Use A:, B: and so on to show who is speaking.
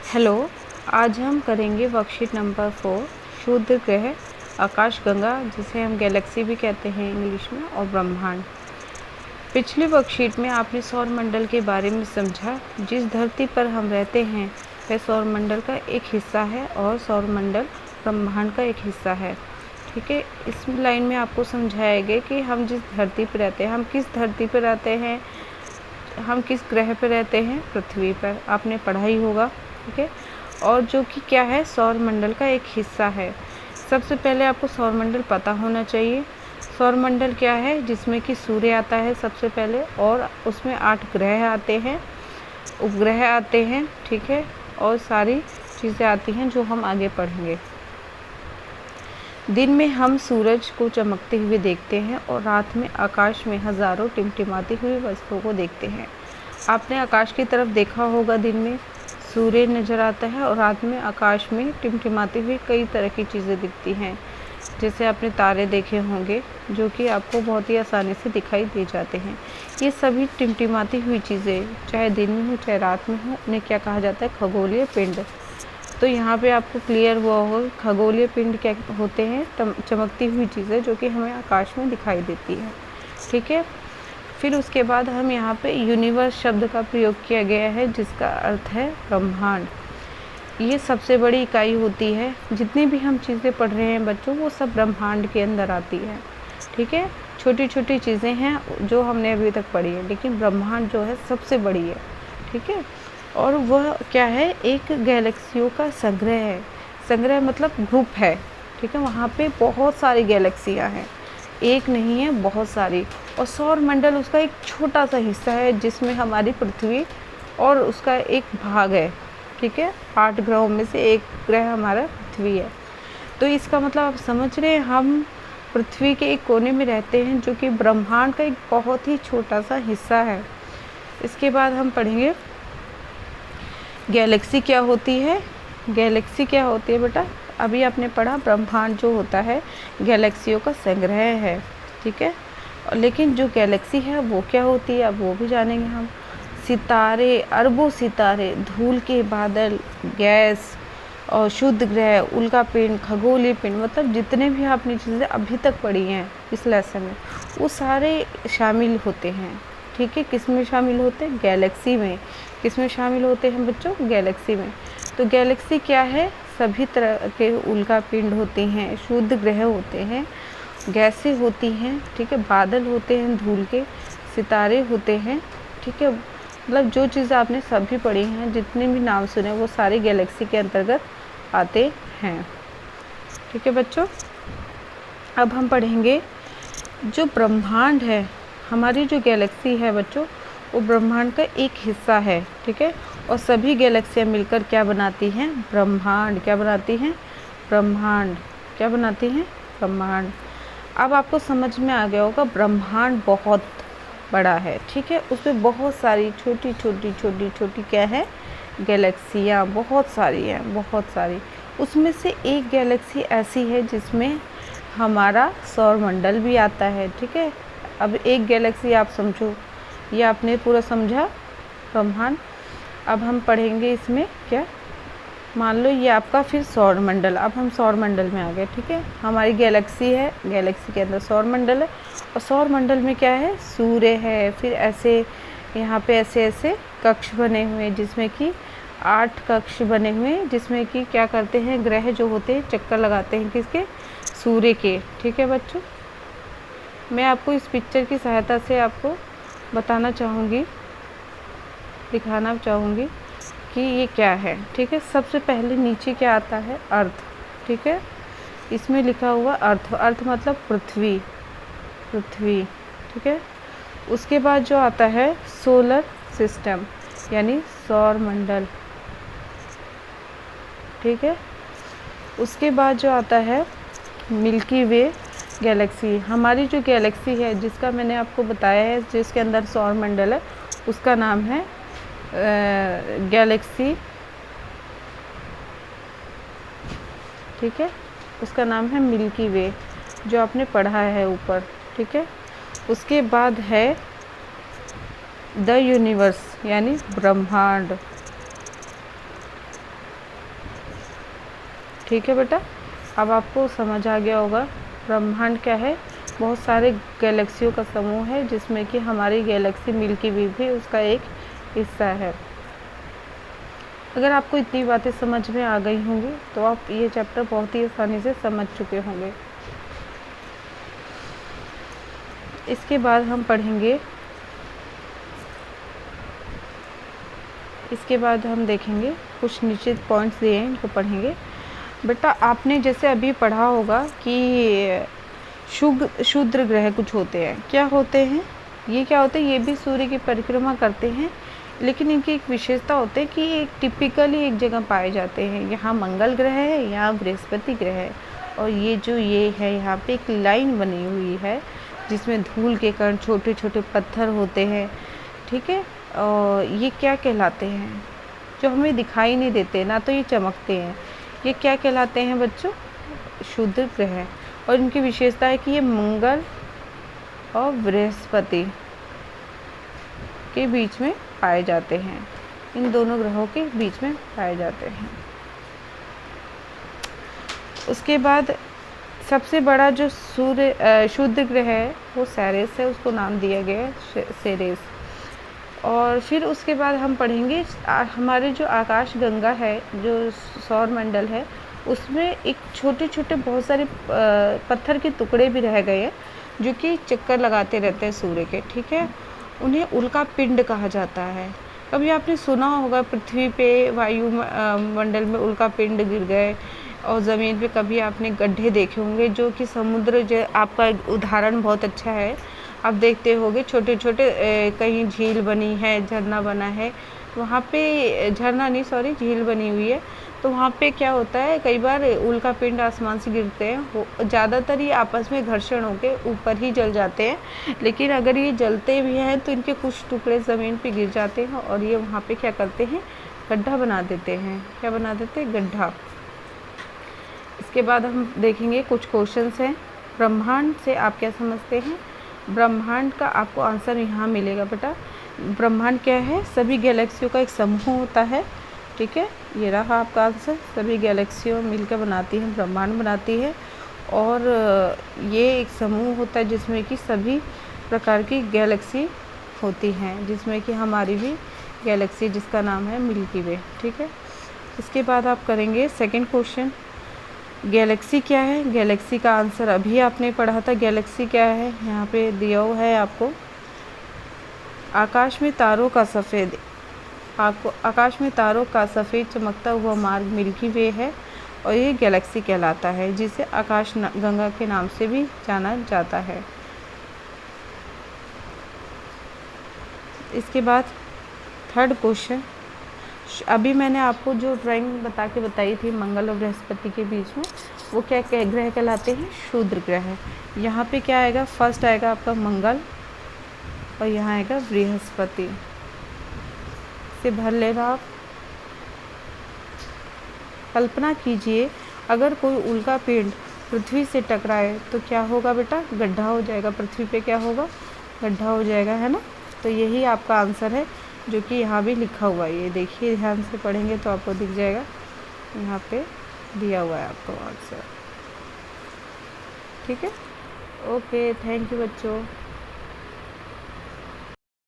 A: Hello. आज हम करेंगे वर्कशीट नंबर 4 शुद्ध ग्रह आकाशगंगा, जिसे हम गैलेक्सी भी कहते हैं इंग्लिश में, और ब्रह्मांड। पिछली वर्कशीट में आपने सौर मंडल के बारे में समझा। जिस धरती पर हम रहते हैं वह सौर मंडल का एक हिस्सा है और सौर मंडल ब्रह्मांड का एक हिस्सा है। ठीक है, इस लाइन में आपको समझाया गया कि हम जिस धरती पर रहते हैं, हम किस धरती पर रहते हैं, हम किस ग्रह पर रहते हैं, पृथ्वी पर। आपने पढ़ा ही होगा। ठीक है, और जो कि क्या है, सौर मंडल का एक हिस्सा है। सबसे पहले आपको सौर मंडल पता होना चाहिए। सौर मंडल क्या है, जिसमें कि सूर्य आता है सबसे पहले, और उसमें 8 ग्रह आते हैं, उपग्रह आते हैं। ठीक है, और सारी चीज़ें आती हैं जो हम आगे पढ़ेंगे। दिन में हम सूरज को चमकते हुए देखते हैं और रात में आकाश में हज़ारों टिमटिमाती हुई वस्तुओं को देखते हैं। आपने आकाश की तरफ देखा होगा, दिन में सूर्य नज़र आता है और रात में आकाश में टिमटिमाती हुई कई तरह की चीज़ें दिखती हैं। जैसे आपने तारे देखे होंगे जो कि आपको बहुत ही आसानी से दिखाई दे जाते हैं। ये सभी टिमटिमाती हुई चीज़ें, चाहे दिन में हो चाहे रात में हो, उन्हें क्या कहा जाता है, खगोलीय पिंड। तो यहाँ पे आपको क्लियर हुआ होगा खगोलीय पिंड क्या होते हैं, चमकती हुई चीज़ें जो कि हमें आकाश में दिखाई देती है। ठीक है, फिर उसके बाद हम यहाँ पे यूनिवर्स शब्द का प्रयोग किया गया है, जिसका अर्थ है ब्रह्मांड। ये सबसे बड़ी इकाई होती है। जितनी भी हम चीज़ें पढ़ रहे हैं बच्चों, वो सब ब्रह्मांड के अंदर आती है। ठीक है, छोटी छोटी चीज़ें हैं जो हमने अभी तक पढ़ी है, लेकिन ब्रह्मांड जो है सबसे बड़ी है। ठीक है, और वह क्या है, एक गैलेक्सियों का संग्रह है। संग्रह मतलब ग्रुप है। ठीक है, वहाँ पे बहुत सारी गैलेक्सियाँ हैं, एक नहीं है, बहुत सारी। और सौर मंडल उसका एक छोटा सा हिस्सा है, जिसमें हमारी पृथ्वी और उसका एक भाग है। ठीक है, 8 ग्रहों में से एक ग्रह हमारा पृथ्वी है। तो इसका मतलब आप समझ रहे हैं, हम पृथ्वी के एक कोने में रहते हैं जो कि ब्रह्मांड का एक बहुत ही छोटा सा हिस्सा है। इसके बाद हम पढ़ेंगे गैलेक्सी क्या होती है। गैलेक्सी क्या होती है बेटा, अभी आपने पढ़ा ब्रह्मांड जो होता है गैलेक्सियों का संग्रह है। ठीक है, लेकिन जो गैलेक्सी है वो क्या होती है, अब वो भी जानेंगे हम। सितारे, अरबों सितारे, धूल के बादल, गैस और शुद्ध ग्रह, उल्का पिंड, खगोलीय पिंड, मतलब जितने भी आपने चीज़ें अभी तक पढ़ी हैं इस लेसन में, वो सारे शामिल होते हैं। ठीक है, किस में शामिल होते हैं, गैलेक्सी में। किस में शामिल होते हैं बच्चों, गैलेक्सी में। तो गैलेक्सी क्या है, सभी तरह के उल्का पिंड होते हैं, शुद्ध ग्रह होते हैं, गैसें होती हैं। ठीक है, बादल होते हैं धूल के, सितारे होते हैं। ठीक है, मतलब जो चीज़ें आपने सभी पढ़ी हैं, जितने भी नाम सुने, वो सारे गैलेक्सी के अंतर्गत आते हैं। ठीक है बच्चों, अब हम पढ़ेंगे जो ब्रह्मांड है, हमारी जो गैलेक्सी है बच्चों, वो ब्रह्मांड का एक हिस्सा है। ठीक है, और सभी गैलेक्सियाँ मिलकर क्या बनाती हैं, ब्रह्मांड। क्या बनाती हैं, ब्रह्मांड। क्या बनाती हैं, ब्रह्मांड। अब आपको समझ में आ गया होगा, ब्रह्मांड बहुत बड़ा है। ठीक है, उसमें बहुत सारी छोटी छोटी छोटी छोटी क्या है, गैलेक्सियाँ बहुत सारी हैं, बहुत सारी। उसमें से एक गैलेक्सी ऐसी है जिसमें हमारा सौर मंडल भी आता है। ठीक है, अब एक गैलेक्सी आप समझो, ये आपने पूरा समझा ब्रह्मांड। अब हम पढ़ेंगे इसमें क्या, मान लो ये आपका फिर सौर मंडल। अब हम सौर मंडल में आ गए। ठीक है, हमारी गैलेक्सी है, गैलेक्सी के अंदर सौर मंडल है, और सौर मंडल में क्या है, सूर्य है। फिर ऐसे यहाँ पे ऐसे ऐसे कक्ष बने हुए हैं, जिसमें कि 8 कक्ष बने हुए हैं, जिसमें कि क्या करते हैं, ग्रह जो होते हैं चक्कर लगाते हैं किसके, सूर्य के। ठीक है बच्चों, मैं आपको इस पिक्चर की सहायता से आपको बताना चाहूँगी, दिखाना चाहूँगी कि ये क्या है। ठीक है, सबसे पहले नीचे क्या आता है, अर्थ। ठीक है, इसमें लिखा हुआ अर्थ, अर्थ मतलब पृथ्वी, पृथ्वी। ठीक है, उसके बाद जो आता है सोलर सिस्टम, यानी सौर मंडल। ठीक है, उसके बाद जो आता है मिल्की वे गैलेक्सी। हमारी जो गैलेक्सी है, जिसका मैंने आपको बताया है, जिसके अंदर सौर मंडल है, उसका नाम है गैलेक्सी। ठीक है, उसका नाम है मिल्की वे, जो आपने पढ़ा है ऊपर। ठीक है, उसके बाद है द यूनिवर्स, यानी ब्रह्मांड। ठीक है बेटा, अब आपको समझ आ गया होगा ब्रह्मांड क्या है। बहुत सारे गैलेक्सियों का समूह है जिसमें कि हमारी गैलेक्सी मिल्की वे भी उसका एक हिस्सा है। अगर आपको इतनी बातें समझ में आ गई होंगी तो आप ये चैप्टर बहुत ही आसानी से समझ चुके होंगे। इसके बाद हम पढ़ेंगे, इसके बाद हम देखेंगे कुछ निश्चित पॉइंट्स दिए हैं, इनको पढ़ेंगे। बेटा आपने जैसे अभी पढ़ा होगा कि क्षुद्र ग्रह कुछ होते हैं। क्या होते हैं ये? क्या होते हैं? ये भी सूर्य की परिक्रमा करते हैं, लेकिन इनकी एक विशेषता होती है कि एक टिपिकली एक जगह पाए जाते हैं। यहाँ मंगल ग्रह है, यहाँ बृहस्पति ग्रह है, और ये जो ये है यहाँ पे एक लाइन बनी हुई है जिसमें धूल के कण, छोटे छोटे पत्थर होते हैं। ठीक है, और ये क्या कहलाते हैं? जो हमें दिखाई नहीं देते, ना तो ये चमकते हैं, ये क्या कहलाते हैं बच्चों? क्षुद्र ग्रह। और इनकी विशेषता है कि ये मंगल और बृहस्पति के बीच में पाए जाते हैं, इन दोनों ग्रहों के बीच में पाए जाते हैं। उसके बाद सबसे बड़ा जो क्षुद्र ग्रह है वो सेरेस है, उसको नाम दिया गया है सेरेस। और फिर उसके बाद हम पढ़ेंगे हमारे जो आकाश गंगा है, जो सौर मंडल है, उसमें एक छोटे छोटे बहुत सारे पत्थर के टुकड़े भी रह गए हैं जो कि चक्कर लगाते रहते हैं सूर्य के। ठीक है, उन्हें उल्का पिंड कहा जाता है। कभी आपने सुना होगा पृथ्वी पे वायु मंडल में उल्का पिंड गिर गए, और ज़मीन पे कभी आपने गड्ढे देखे होंगे जो कि समुद्र आपका उदाहरण बहुत अच्छा है। आप देखते होंगे छोटे छोटे कहीं झील बनी है, झरना बना है, वहाँ पे झरना नहीं सॉरी झील बनी हुई है, तो वहाँ पे क्या होता है, कई बार उल्का पिंड आसमान से गिरते हैं। ज़्यादातर ये आपस में घर्षण होकर ऊपर ही जल जाते हैं, लेकिन अगर ये जलते भी हैं तो इनके कुछ टुकड़े ज़मीन पे गिर जाते हैं और ये वहाँ पे क्या करते हैं, गड्ढा बना देते हैं। क्या बना देते हैं? गड्ढा। इसके बाद हम देखेंगे कुछ क्वेश्चंस हैं। ब्रह्मांड से आप क्या समझते हैं? ब्रह्मांड का आपको आंसर यहाँ मिलेगा बेटा। ब्रह्मांड क्या है? सभी गैलेक्सियों का एक समूह होता है। ठीक है, ये रहा आपका आंसर। सभी गैलेक्सियों मिलकर बनाती हैं, ब्रह्मांड बनाती है, और ये एक समूह होता है जिसमें कि सभी प्रकार की गैलेक्सी होती हैं, जिसमें कि हमारी भी गैलेक्सी जिसका नाम है मिल्की वे। ठीक है, इसके बाद आप करेंगे सेकंड क्वेश्चन, गैलेक्सी क्या है? गैलेक्सी का आंसर अभी आपने पढ़ा था। गैलेक्सी क्या है? यहाँ पे दिया हुआ है आपको। आकाश में तारों का सफ़ेद चमकता हुआ मार्ग मिल्की वे है, और ये गैलेक्सी कहलाता है, जिसे आकाश गंगा के नाम से भी जाना जाता है। इसके बाद थर्ड क्वेश्चन, अभी मैंने आपको जो ड्राइंग बताई थी मंगल और बृहस्पति के बीच में, वो क्या ग्रह कहलाते हैं? क्षुद्र ग्रह। यहाँ पे क्या आएगा? फर्स्ट आएगा आपका मंगल, और यहाँ आएगा बृहस्पति। से भर लेना आप। कल्पना कीजिए अगर कोई उल्का पिंड पृथ्वी से टकराए तो क्या होगा बेटा? गड्ढा हो जाएगा। पृथ्वी पे क्या होगा? गड्ढा हो जाएगा, है ना। तो यही आपका आंसर है जो कि यहाँ भी लिखा हुआ है। ये देखिए, ध्यान से पढ़ेंगे तो आपको दिख जाएगा, यहाँ पे दिया हुआ है आपको आंसर। ठीक है, ओके, थैंक यू बच्चों।